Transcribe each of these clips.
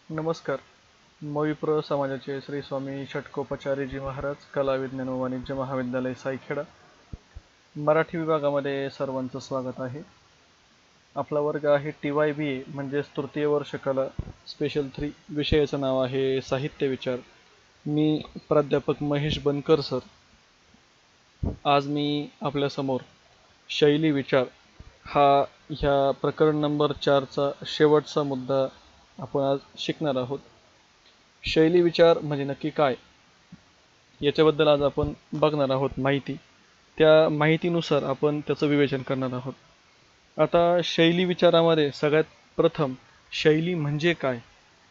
नमस्कार. मविप्र समाजाचे श्री स्वामी षटकोपचारीजी महाराज कला विज्ञान व वाणिज्य महाविद्यालय सायखेडा मराठी विभागामध्ये सर्वांचं स्वागत आहे. आपला वर्ग आहे TYBA म्हणजेच तृतीय वर्ष कला स्पेशल 3. विषयाचं नाव आहे साहित्य विचार. मी प्राध्यापक महेश बनकर सर. आज मी आपल्यासमोर शैली विचार हा ह्या प्रकरण नंबर 4चा शेवटचा मुद्दा आपण आज शिकणार आहोत. शैली विचार म्हणजे नक्की काय याच्याबद्दल आज आपण बघणार आहोत माहिती. त्या माहितीनुसार आपण त्याचं विवेचन करणार आहोत. आता शैली विचारामध्ये सगळ्यात प्रथम शैली म्हणजे काय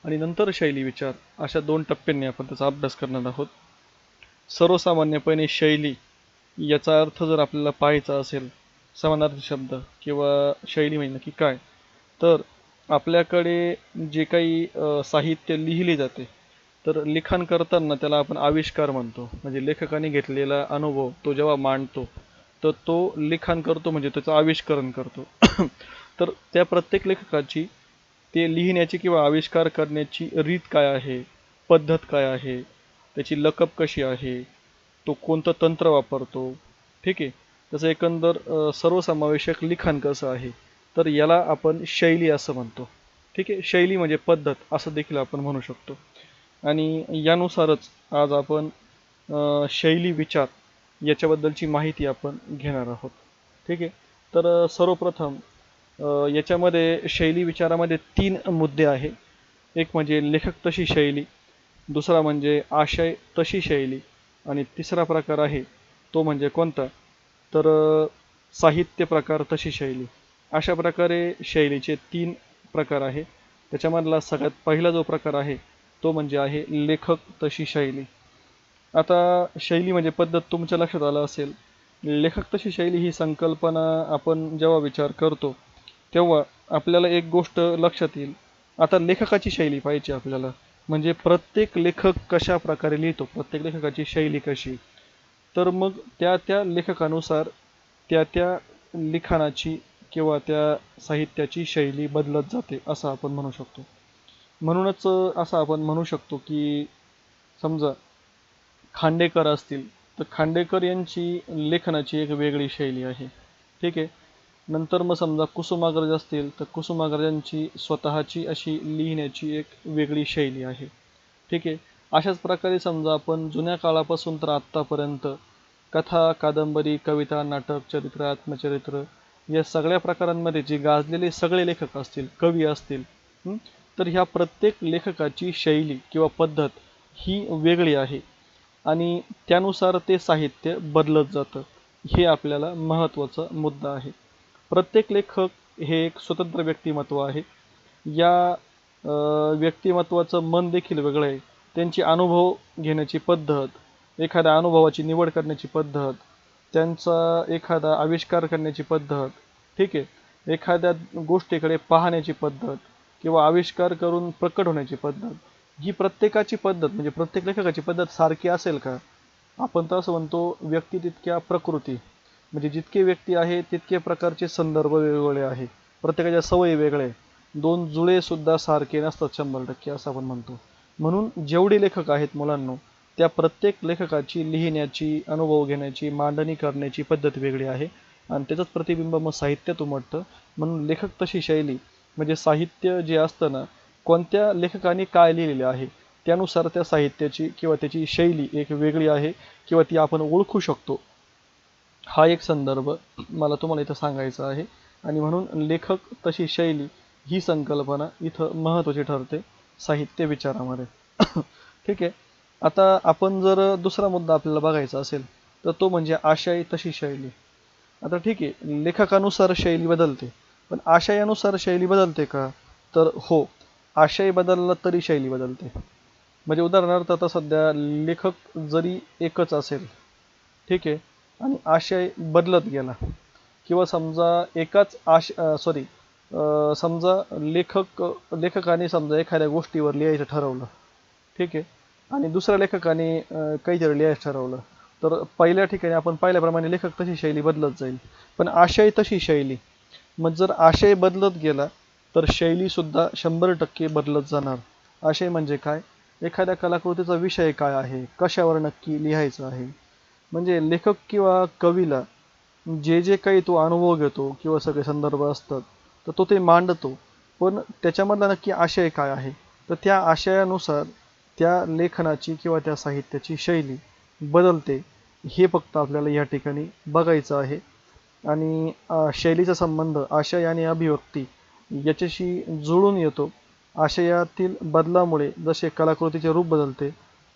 आणि नंतर शैली विचार अशा 2 टप्प्यांनी आपण त्याचा अभ्यास करणार आहोत. सर्वसामान्यपणे शैली याचा अर्थ जर आपल्याला पाहायचा असेल, समानार्थी शब्द किंवा शैली म्हणजे नक्की काय, तर आपल्याकडे जे काही साहित्य लिहिले जाते, तर लिखाण करताना त्याला आपण आविष्कार म्हणतो. म्हणजे लेखकाने घेतलेला अनुभव तो जेव्हा मांडतो तर तो लिखाण करतो, म्हणजे त्याचं आविष्करण करतो. तर त्या प्रत्येक लेखकाची ते लिहिण्याची किंवा आविष्कार करण्याची रीत काय आहे, पद्धत काय आहे, त्याची लकब कशी आहे, तो कोणतं तंत्र वापरतो, ठीक आहे, त्याचं एकंदर सर्वसमावेशक लिखाण कसं आहे, तर याला आपण शैली असं म्हणतो. ठीक आहे. शैली म्हणजे पद्धत असं देखील आपण म्हणू शकतो. आणि यानुसारच आज आपण शैली विचार याच्याबद्दलची माहिती आपण घेणार आहोत. ठीक आहे. तर सर्वप्रथम याच्यामध्ये शैली विचारामध्ये 3 मुद्दे आहे. एक म्हणजे लेखक तशी शैली, दुसरा म्हणजे आशय तशी शैली, आणि तिसरा प्रकार आहे तो म्हणजे कोणता, तर साहित्य प्रकार तशी शैली. अशा प्रकारे शैलीचे 3 प्रकार आहे. त्याच्यामधला सगळ्यात पहिला जो प्रकार आहे तो म्हणजे आहे लेखक तशी शैली. आता शैली म्हणजे पद्धत तुमच्या लक्षात आलं असेल. लेखक तशी शैली ही संकल्पना आपण जेव्हा विचार करतो तेव्हा आपल्याला एक गोष्ट लक्षात येईल. आता लेखकाची शैली पाहिजे आपल्याला, म्हणजे प्रत्येक लेखक कशा प्रकारे लिहितो, प्रत्येक लेखकाची शैली कशी, तर मग त्या लेखकानुसार त्या लिखाणाची किंवा त्या साहित्याची शैली बदलत जाते असं आपण म्हणू शकतो. म्हणूनच असं आपण म्हणू शकतो की समजा खांडेकर असतील तर खांडेकर यांची लेखनाची एक वेगळी शैली आहे. ठीक आहे. नंतर मग समजा कुसुमाग्रज असतील तर कुसुमाग्रजांची स्वतःची अशी लिहिण्याची एक वेगळी शैली आहे. ठीक आहे. अशाच प्रकारे समजा आपण जुन्या काळापासून तर आत्तापर्यंत कथा, कादंबरी, कविता, नाटक, चरित्र, आत्मचरित्र या सगळ्या प्रकारांमध्ये जे गाजलेले सगळे लेखक असतील, कवी असतील, तर ह्या प्रत्येक लेखकाची शैली किंवा पद्धत ही वेगळी आहे आणि त्यानुसार ते साहित्य बदलत जातं. हे आपल्याला महत्त्वाचा मुद्दा आहे. प्रत्येक लेखक हे एक स्वतंत्र व्यक्तिमत्व आहे. या व्यक्तिमत्वाचं मन देखील वेगळं आहे. त्यांची अनुभव घेण्याची पद्धत, एखाद्या अनुभवाची निवड करण्याची पद्धत, त्यांचा एखादा आविष्कार करण्याची पद्धत, ठीक आहे, एखाद्या गोष्टीकडे पाहण्याची पद्धत किंवा आविष्कार करून प्रकट होण्याची पद्धत, ही प्रत्येकाची पद्धत म्हणजे प्रत्येक लेखकाची पद्धत सारखी असेल का? आपण तर असं म्हणतो व्यक्ती तितक्या प्रकृती, म्हणजे जितके व्यक्ती आहे तितके प्रकारचे संदर्भ वेगवेगळे आहे, प्रत्येकाच्या सवयी वेगळे. 2 जुळे सुद्धा सारखे नसतात 100% असं आपण म्हणतो. म्हणून जेवढे लेखक आहेत मुलांनो, त्या प्रत्येक लेखकाची लिहिण्याची, अनुभव घेण्याची, मांडणी करण्याची पद्धत वेगळी आहे आणि त्याचंच प्रतिबिंब मग साहित्यात उमटतं. म्हणून लेखक तशी शैली म्हणजे साहित्य जे असतं ना, कोणत्या लेखकाने काय लिहिलेले आहे त्यानुसार त्या साहित्याची किंवा त्याची शैली एक वेगळी आहे किंवा ती आपण ओळखू शकतो. हा एक संदर्भ मला तुम्हाला इथं सांगायचा आहे. आणि म्हणून लेखक तशी शैली ही संकल्पना इथं महत्त्वाची ठरते साहित्य विचारामध्ये. ठीक आहे. आता आपण जर दुसरा मुद्दा आपल्याला बघायचा असेल तर तो म्हणजे आशय तशी शैली. आता ठीक आहे, लेखकानुसार शैली बदलते, पण आशयानुसार शैली बदलते का? तर हो, आशय बदलला तरी शैली बदलते. म्हणजे उदाहरणार्थ आता सध्या लेखक जरी एकच असेल, ठीक आहे, आणि आशय बदलत गेला किंवा समजा एकाच समजा लेखकाने समजा एखाद्या गोष्टीवर लिहायचं ठरवलं, ठीक आहे, आणि दुसऱ्या लेखकाने काहीतरी लिहायचं ठरवलं, तर पहिल्या ठिकाणी आपण पाहिल्याप्रमाणे लेखक तशी शैली बदलत जाईल, पण आशय तशी शैली. मग जर आशय बदलत गेला तर शैलीसुद्धा 100% बदलत जाणार. आशय म्हणजे काय? एखाद्या कलाकृतीचा विषय काय आहे, कशावर नक्की लिहायचं आहे. म्हणजे लेखक किंवा कवीला जे जे काही तो अनुभव घेतो किंवा सगळे संदर्भ असतात, तर तो ते मांडतो. पण त्याच्यामधला नक्की आशय काय आहे? तर त्या आशयानुसार त्या लेखनाची किंवा त्या साहित्याची शैली बदलते. हे फक्त आपल्याला या ठिकाणी बघायचं आहे. आणि शैलीचा संबंध आशय आणि अभिव्यक्ती याच्याशी जुळून येतो. आशयातील बदलामुळे जसे कलाकृतीचे रूप बदलते,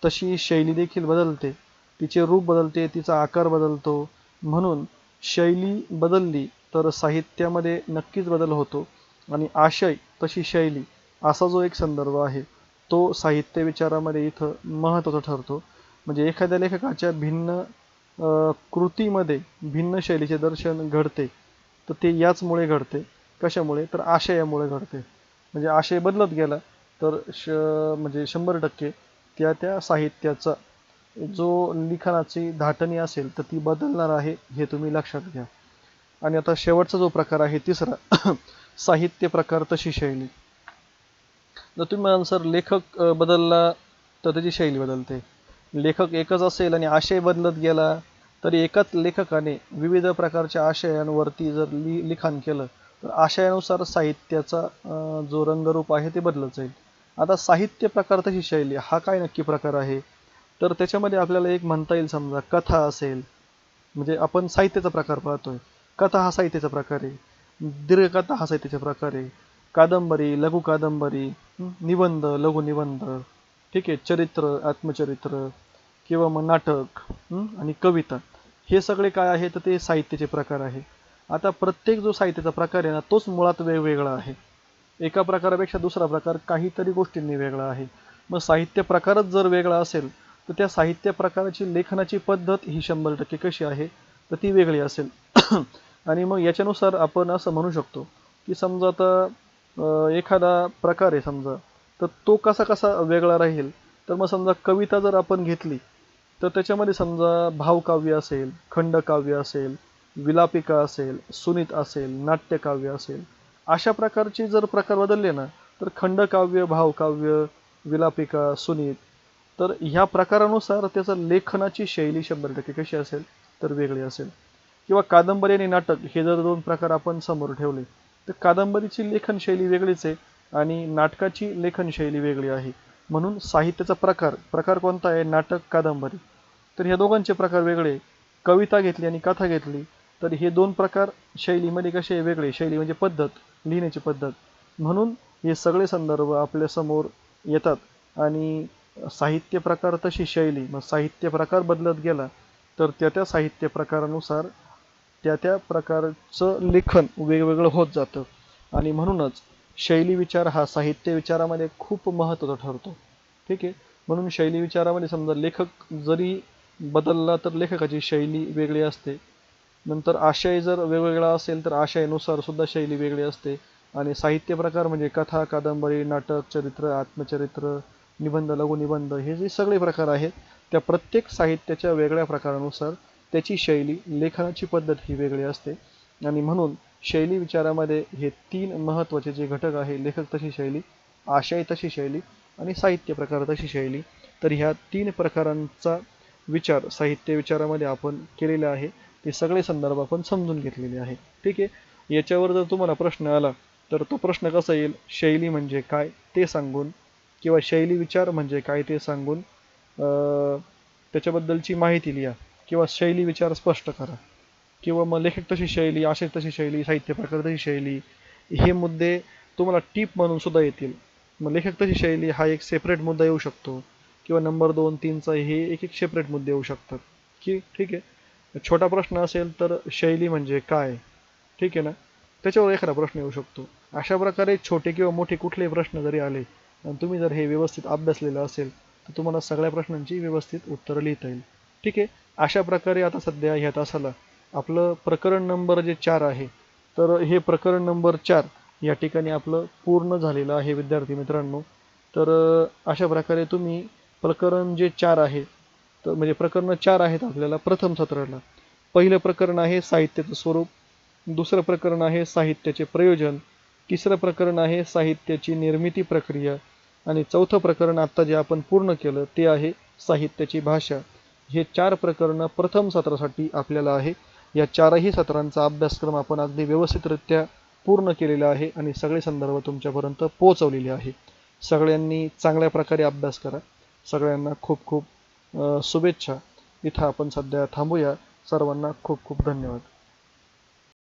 तशी शैली देखील बदलते. तिचे रूप बदलते, तिचा आकार बदलतो. म्हणून शैली बदलली तर साहित्यामध्ये नक्कीच बदल होतो. आणि आशय तशी शैली असा जो एक संदर्भ आहे, तो साहित्य विचारामध्ये इथं महत्त्वाचा ठरतो. म्हणजे एखाद्या लेखकाच्या भिन्न कृतीमध्ये भिन्न शैलीचे दर्शन घडते, तर ते याचमुळे घडते. कशामुळे? तर आशयामुळे घडते. म्हणजे आशय बदलत गेला तर म्हणजे 100% त्या त्या साहित्याचा जो लिखाणाची धाटणी असेल तर ती बदलणार आहे, हे तुम्ही लक्षात घ्या. आणि आता शेवटचा जो प्रकार आहे तिसरा साहित्य प्रकार तशी शैली. जर तुम्ही म्हणाल सर लेखक बदलला तर त्याची शैली बदलते. लेखक एकच असेल आणि आशय बदलत गेला तरी एकाच लेखकाने विविध प्रकारच्या आशयांवरती जर लिखाण केलं तर आशयानुसार साहित्याचा जो रंगरूप आहे ते बदलत जाईल. आता साहित्य प्रकार तशी शैली हा काय नक्की प्रकार आहे? तर त्याच्यामध्ये आपल्याला एक म्हणता येईल, समजा कथा असेल, म्हणजे आपण साहित्याचा प्रकार पाहतोय. कथा हा साहित्याचा प्रकार आहे. दीर्घकथा हा साहित्याचा प्रकार आहे. कादंबरी, लघु कादंबरी, निबंध, लघुनिबंध, ठीक आहे, चरित्र, आत्मचरित्र किंवा मग नाटक आणि कविता, हे सगळे काय आहे तर ते साहित्याचे प्रकार आहे. आता प्रत्येक जो साहित्याचा प्रकार आहे ना, तोच मुळात वेगवेगळा आहे. एका प्रकारापेक्षा दुसरा प्रकार काहीतरी गोष्टींनी वेगळा आहे. मग साहित्य प्रकारच जर वेगळा असेल तर त्या साहित्य प्रकाराची लेखनाची पद्धत ही 100% कशी आहे तर ती वेगळी असेल. आणि मग याच्यानुसार आपण असं म्हणू शकतो की समजा आता एखादा प्रकार आहे समजा, तर तो कसा कसा वेगळा राहील. तर मग समजा कविता जर आपण घेतली तर त्याच्यामध्ये समजा भावकाव्य असेल, खंडकाव्य असेल, विलापिका असेल, सुनीत असेल, नाट्यकाव्य असेल, अशा प्रकारचे जर प्रकार बदलले ना, तर खंडकाव्य, भावकाव्य, विलापिका, सुनीत, तर ह्या प्रकारानुसार त्याचं लेखनाची शैली 100% कशी असेल तर वेगळी असेल. किंवा कादंबरी आणि नाटक हे जर दोन प्रकार आपण समोर ठेवले तर कादंबरीची लेखन शैली वेगळीच आहे आणि नाटकाची लेखन शैली वेगळी आहे. म्हणून साहित्याचा प्रकार कोणता आहे? नाटक, कादंबरी. तर ह्या दोघांचे प्रकार वेगळे. कविता घेतली आणि कथा घेतली तर हे दोन प्रकार शैलीमध्ये कसे वेगळे. शैली म्हणजे पद्धत, लिहिण्याची पद्धत. म्हणून हे सगळे संदर्भ आपल्या समोर येतात आणि साहित्य प्रकार तशी शैली. मग साहित्य प्रकार बदलत गेला तर त्या त्या साहित्य प्रकारानुसार त्या त्या प्रकारचं लेखन वेगवेगळं होत जातं. आणि म्हणूनच शैली विचार हा साहित्य विचारामध्ये खूप महत्त्वाचा ठरतो. ठीक आहे. म्हणून शैली विचारामध्ये समजा लेखक जरी बदलला तर लेखकाची शैली वेगळी असते. नंतर आशय जर वेगवेगळा असेल तर आशयानुसार सुद्धा शैली वेगळी असते. आणि साहित्य प्रकार म्हणजे कथा, कादंबरी, नाटक, चरित्र, आत्मचरित्र, निबंध, लघुनिबंध, हे जे सगळे प्रकार आहेत त्या प्रत्येक साहित्याच्या वेगळ्या प्रकारानुसार त्याची शैली, लेखनाची पद्धत ही वेगळी असते. आणि म्हणून शैली विचारामध्ये हे 3 महत्त्वाचे जे घटक आहे, लेखक तशी शैली, आशय तशी शैली आणि साहित्य प्रकार तशी शैली, तर ह्या 3 प्रकारांचा विचार साहित्य विचारामध्ये आपण केलेला आहे. ते सगळे संदर्भ आपण समजून घेतलेले आहे. ठीक आहे. याच्यावर जर तुम्हाला प्रश्न आला तर तो प्रश्न कसा येईल? शैली म्हणजे काय ते सांगून किंवा शैली विचार म्हणजे काय ते सांगून त्याच्याबद्दलची माहिती लिहा किंवा शैली विचार स्पष्ट करा किंवा मग लेखक तशी शैली, आशय तशी शैली, साहित्य प्रकार तशी शैली, हे मुद्दे तुम्हाला टीप म्हणून सुद्धा येतील. मग लेखक तशी शैली हा एक सेपरेट मुद्दा येऊ शकतो किंवा नंबर 2, 3चा हे एक एक सेपरेट मुद्दे येऊ शकतात. की ठीक आहे. छोटा प्रश्न असेल तर शैली म्हणजे काय, ठीक आहे ना, त्याच्यावर एखादा प्रश्न येऊ शकतो. अशा प्रकारे छोटे किंवा मोठे कुठलेही प्रश्न जरी आले आणि तुम्ही जर हे व्यवस्थित अभ्यासलेलं असेल तर तुम्हाला सगळ्या प्रश्नांची व्यवस्थित उत्तरं लिहिता येईल. ठीक आहे. अशा प्रकारे आता सध्या ह्या तासाला आपलं प्रकरण नंबर जे 4 आहे, तर हे प्रकरण नंबर 4 या ठिकाणी आपलं पूर्ण झालेलं आहे विद्यार्थी मित्रांनो. तर अशा प्रकारे तुम्ही प्रकरण जे 4 आहे, तर म्हणजे प्रकरणं 4 आहेत आपल्याला प्रथम सत्राला. पहिलं प्रकरण आहे साहित्याचं स्वरूप, दुसरं प्रकरण आहे साहित्याचे प्रयोजन, तिसरं प्रकरण आहे साहित्याची निर्मिती प्रक्रिया, आणि चौथं प्रकरण आत्ता जे आपण पूर्ण केलं ते आहे साहित्याची भाषा. हे 4 प्रकरणं प्रथम सत्रासाठी आपल्याला आहे. या 4ही सत्रांचा अभ्यासक्रम आपण अगदी व्यवस्थितरित्या पूर्ण केलेला आहे आणि सगळे संदर्भ तुमच्यापर्यंत पोहोचवलेले आहे. सगळ्यांनी चांगल्या प्रकारे अभ्यास करा. सगळ्यांना खूप खूप शुभेच्छा. इथं आपण सध्या थांबूया. सर्वांना खूप खूप धन्यवाद.